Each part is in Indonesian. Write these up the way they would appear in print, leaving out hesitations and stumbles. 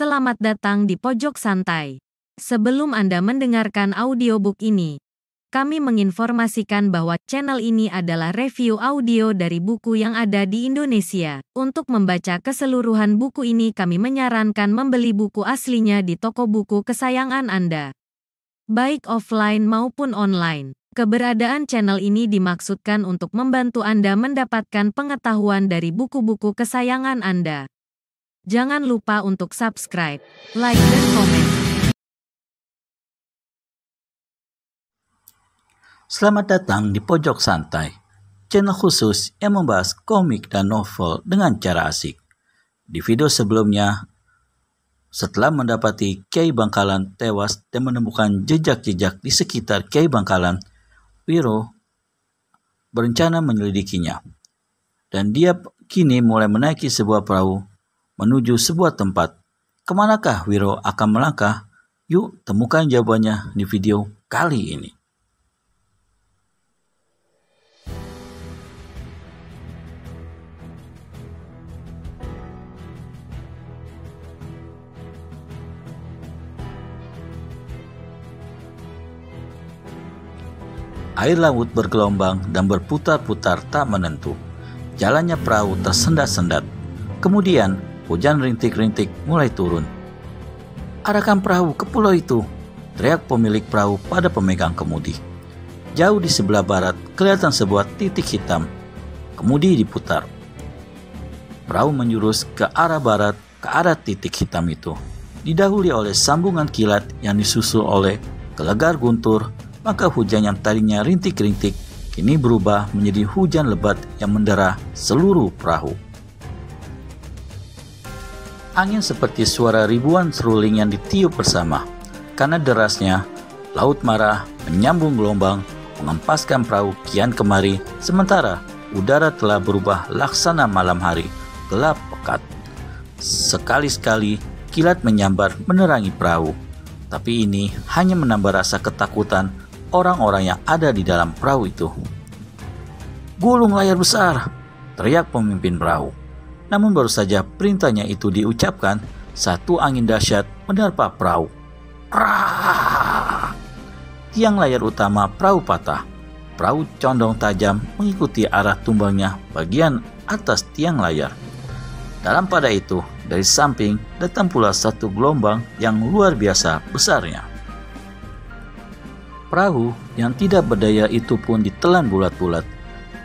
Selamat datang di Pojok Santai. Sebelum Anda mendengarkan audiobook ini, kami menginformasikan bahwa channel ini adalah review audio dari buku yang ada di Indonesia. Untuk membaca keseluruhan buku ini, kami menyarankan membeli buku aslinya di toko buku kesayangan Anda, baik offline maupun online. Keberadaan channel ini dimaksudkan untuk membantu Anda mendapatkan pengetahuan dari buku-buku kesayangan Anda. Jangan lupa untuk subscribe, like, dan komen. Selamat datang di Pojok Santai, channel khusus yang membahas komik dan novel dengan cara asik. Di video sebelumnya, setelah mendapati Kyai Bangkalan tewas dan menemukan jejak-jejak di sekitar Kyai Bangkalan, Wiro berencana menyelidikinya. Dan dia kini mulai menaiki sebuah perahu menuju sebuah tempat. Kemanakah Wiro akan melangkah? Yuk temukan jawabannya di video kali ini. Air laut bergelombang dan berputar-putar tak menentu. Jalannya perahu tersendat-sendat. Kemudian hujan rintik-rintik mulai turun. "Arahkan perahu ke pulau itu," teriak pemilik perahu pada pemegang kemudi. Jauh di sebelah barat kelihatan sebuah titik hitam. Kemudi diputar. Perahu menjurus ke arah barat, ke arah titik hitam itu. Didahului oleh sambungan kilat yang disusul oleh gelegar guntur, maka hujan yang tadinya rintik-rintik kini berubah menjadi hujan lebat yang mendera seluruh perahu. Angin seperti suara ribuan seruling yang ditiup bersama. Karena derasnya, laut marah menyambung gelombang, mengempaskan perahu kian kemari, sementara udara telah berubah laksana malam hari, gelap pekat. Sekali-sekali kilat menyambar menerangi perahu, tapi ini hanya menambah rasa ketakutan orang-orang yang ada di dalam perahu itu. "Gulung layar besar!" teriak pemimpin perahu. Namun baru saja perintahnya itu diucapkan, satu angin dahsyat menerpa perahu. Raaah! Tiang layar utama perahu patah. Perahu condong tajam mengikuti arah tumbangnya bagian atas tiang layar. Dalam pada itu, dari samping datang pula satu gelombang yang luar biasa besarnya. Perahu yang tidak berdaya itu pun ditelan bulat-bulat.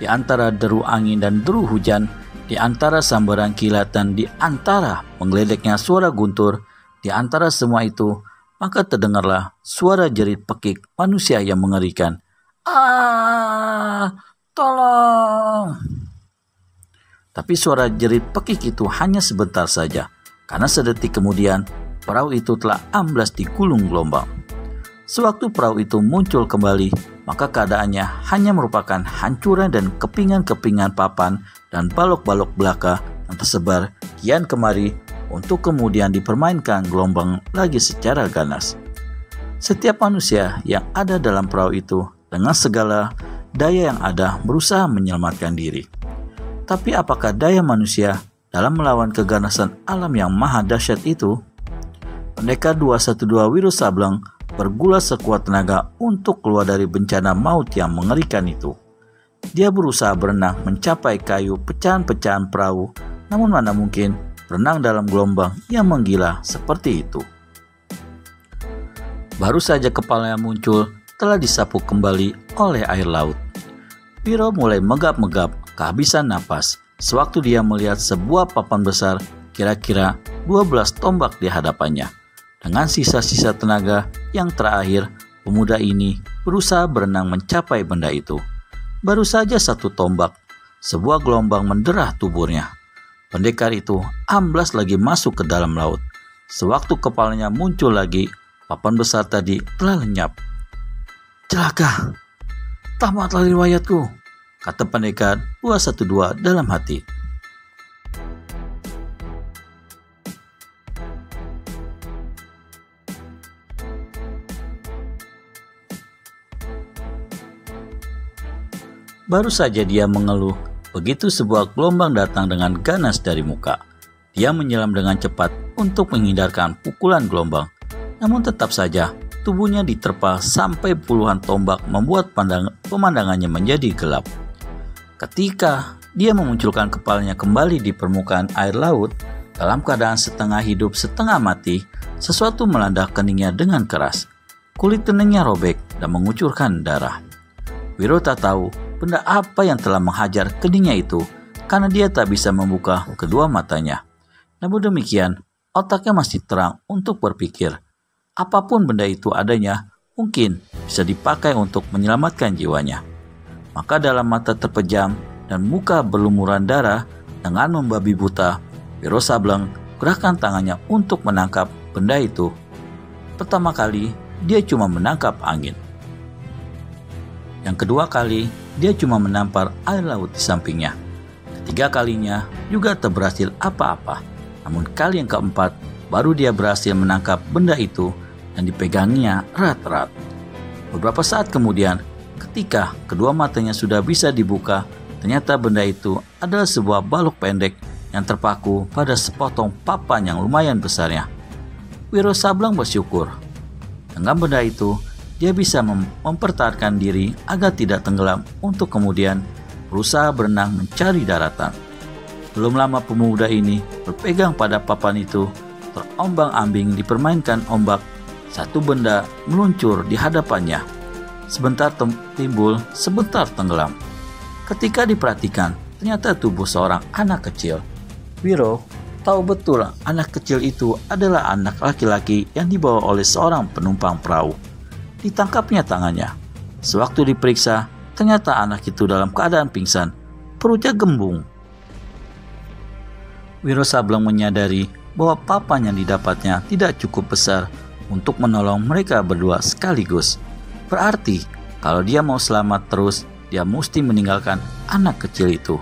Di antara deru angin dan deru hujan, di antara sambaran kilat dan di antara menggeledeknya suara guntur, di antara semua itu, maka terdengarlah suara jerit pekik manusia yang mengerikan. "Ah, tolong!" Tapi suara jerit pekik itu hanya sebentar saja, karena sedetik kemudian perahu itu telah amblas di gulung gelombang. Sewaktu perahu itu muncul kembali, maka keadaannya hanya merupakan hancuran dan kepingan-kepingan papan dan balok-balok belaka yang tersebar kian kemari untuk kemudian dipermainkan gelombang lagi secara ganas. Setiap manusia yang ada dalam perahu itu dengan segala daya yang ada berusaha menyelamatkan diri. Tapi apakah daya manusia dalam melawan keganasan alam yang maha dahsyat itu? Pendekar 212 Wiro Sableng bergulat sekuat tenaga untuk keluar dari bencana maut yang mengerikan itu. Dia berusaha berenang mencapai kayu pecahan-pecahan perahu, namun mana mungkin berenang dalam gelombang yang menggila seperti itu. Baru saja kepalanya muncul, telah disapu kembali oleh air laut. Wiro mulai megap-megap, kehabisan napas, sewaktu dia melihat sebuah papan besar, kira-kira 12 tombak di hadapannya. Dengan sisa-sisa tenaga yang terakhir, pemuda ini berusaha berenang mencapai benda itu. Baru saja satu tombak, sebuah gelombang menderah tuburnya. Pendekar itu amblas lagi masuk ke dalam laut. Sewaktu kepalanya muncul lagi, papan besar tadi telah lenyap. "Celaka, tamatlah riwayatku," kata pendekar 212 dalam hati. Baru saja dia mengeluh, begitu sebuah gelombang datang dengan ganas dari muka. Dia menyelam dengan cepat untuk menghindarkan pukulan gelombang. Namun tetap saja, tubuhnya diterpa sampai puluhan tombak membuat pemandangannya menjadi gelap. Ketika dia memunculkan kepalanya kembali di permukaan air laut, dalam keadaan setengah hidup setengah mati, sesuatu melanda keningnya dengan keras. Kulit keningnya robek dan mengucurkan darah. Wiro tak tahu benda apa yang telah menghajar keningnya itu, karena dia tak bisa membuka kedua matanya. Namun demikian, otaknya masih terang untuk berpikir. Apapun benda itu adanya, mungkin bisa dipakai untuk menyelamatkan jiwanya. Maka dalam mata terpejam dan muka berlumuran darah dengan membabi buta, Wiro Sableng gerakkan tangannya untuk menangkap benda itu. Pertama kali, dia cuma menangkap angin. Yang kedua kali, dia cuma menampar air laut di sampingnya. Ketiga kalinya juga tak berhasil apa-apa. Namun kali yang keempat, baru dia berhasil menangkap benda itu dan dipegangnya erat-erat. Beberapa saat kemudian, ketika kedua matanya sudah bisa dibuka, ternyata benda itu adalah sebuah balok pendek yang terpaku pada sepotong papan yang lumayan besarnya. Wiro Sableng bersyukur. Dengan benda itu, dia bisa mempertahankan diri agar tidak tenggelam untuk kemudian berusaha berenang mencari daratan. Belum lama pemuda ini berpegang pada papan itu, terombang-ambing dipermainkan ombak. Satu benda meluncur di hadapannya. Sebentar timbul, sebentar tenggelam. Ketika diperhatikan, ternyata tubuh seorang anak kecil. Wiro tahu betul anak kecil itu adalah anak laki-laki yang dibawa oleh seorang penumpang perahu. Ditangkapnya tangannya. Sewaktu diperiksa, ternyata anak itu dalam keadaan pingsan, perutnya gembung. Wiro Sableng menyadari bahwa papan yang didapatnya tidak cukup besar untuk menolong mereka berdua sekaligus. Berarti, kalau dia mau selamat terus, dia mesti meninggalkan anak kecil itu.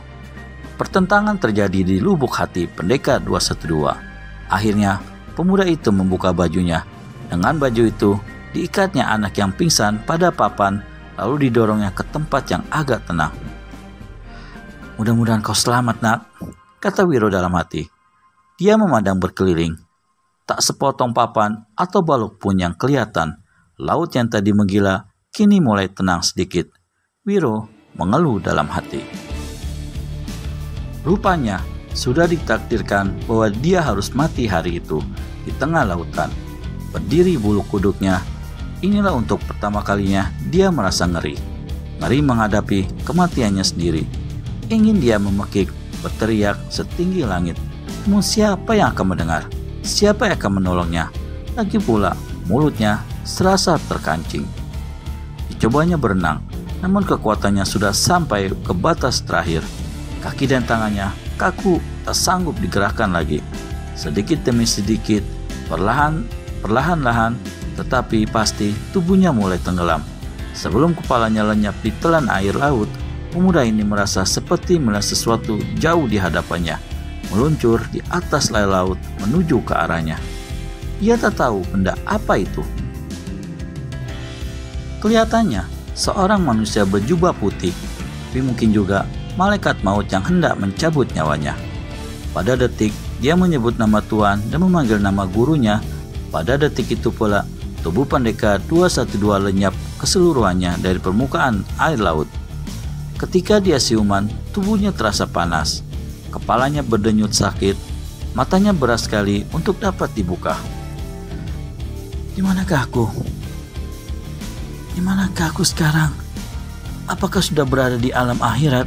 Pertentangan terjadi di lubuk hati pendekar 212. Akhirnya, pemuda itu membuka bajunya. Dengan baju itu, diikatnya anak yang pingsan pada papan, lalu didorongnya ke tempat yang agak tenang. "Mudah-mudahan kau selamat, nak," kata Wiro dalam hati. Dia memandang berkeliling. Tak sepotong papan atau balok pun yang kelihatan. Laut yang tadi menggila kini mulai tenang sedikit. Wiro mengeluh dalam hati. Rupanya sudah ditakdirkan bahwa dia harus mati hari itu di tengah lautan. Berdiri bulu kuduknya. Inilah untuk pertama kalinya dia merasa ngeri. Ngeri menghadapi kematiannya sendiri. Ingin dia memekik, berteriak setinggi langit. Namun siapa yang akan mendengar? Siapa yang akan menolongnya? Lagi pula, mulutnya serasa terkancing. Dicobanya berenang, namun kekuatannya sudah sampai ke batas terakhir. Kaki dan tangannya kaku, tak sanggup digerakkan lagi. Sedikit demi sedikit, perlahan-lahan, tetapi pasti tubuhnya mulai tenggelam. Sebelum kepalanya lenyap di telan air laut, pemuda ini merasa seperti melihat sesuatu jauh di hadapannya, meluncur di atas layar laut menuju ke arahnya. Ia tak tahu benda apa itu. Kelihatannya seorang manusia berjubah putih, tapi mungkin juga malaikat maut yang hendak mencabut nyawanya. Pada detik dia menyebut nama Tuhan dan memanggil nama gurunya. Pada detik itu pula tubuh pendekar 212 lenyap keseluruhannya dari permukaan air laut. Ketika dia siuman, tubuhnya terasa panas. Kepalanya berdenyut sakit, matanya berat sekali untuk dapat dibuka. Di manakah aku? Di manakah aku sekarang? Apakah sudah berada di alam akhirat?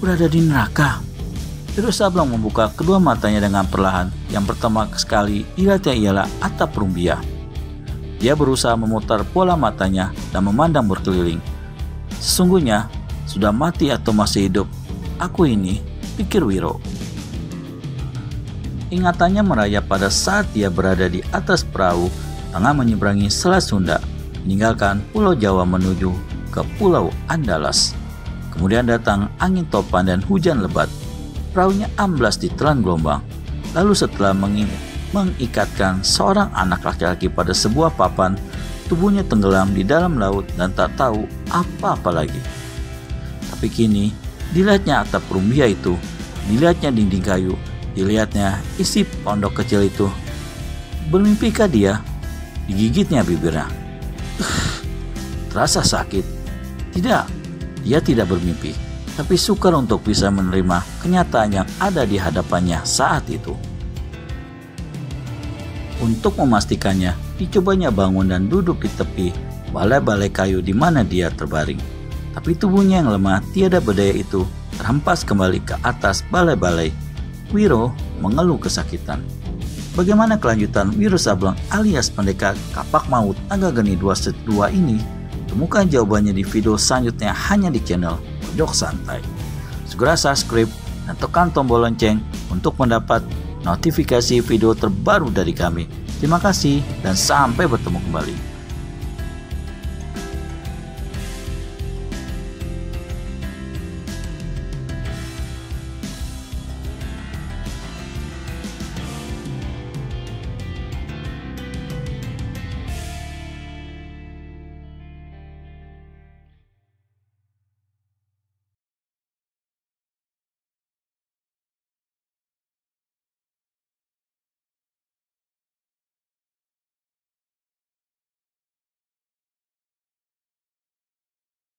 Berada di neraka? Wiro Sableng membuka kedua matanya dengan perlahan. Yang pertama sekali dilihatnya ialah atap rumbia. Dia berusaha memutar pola matanya dan memandang berkeliling. Sesungguhnya sudah mati atau masih hidup aku ini, pikir Wiro. Ingatannya merayap pada saat dia berada di atas perahu tengah menyeberangi Selat Sunda, meninggalkan Pulau Jawa menuju ke Pulau Andalas. Kemudian datang angin topan dan hujan lebat. Perahunya amblas ditelan gelombang. Lalu setelah mengikatkan seorang anak laki-laki pada sebuah papan, tubuhnya tenggelam di dalam laut dan tak tahu apa-apa lagi. Tapi kini dilihatnya atap rumbia itu, dilihatnya dinding kayu, Dilihatnya isi pondok kecil itu. Bermimpikah dia? Digigitnya bibirnya. Terasa sakit. Tidak, dia tidak bermimpi, tapi sukar untuk bisa menerima kenyataan yang ada di hadapannya saat itu. Untuk memastikannya, dicobanya bangun dan duduk di tepi balai-balai kayu di mana dia terbaring. Tapi tubuhnya yang lemah tiada berdaya itu terhempas kembali ke atas balai-balai. Wiro mengeluh kesakitan. Bagaimana kelanjutan Wiro Sableng alias pendekar kapak maut naga geni 2 ini? Temukan jawabannya di video selanjutnya hanya di channel Pojok Santai. Segera subscribe dan tekan tombol lonceng untuk mendapat notifikasi video terbaru dari kami. Terima kasih dan sampai bertemu kembali.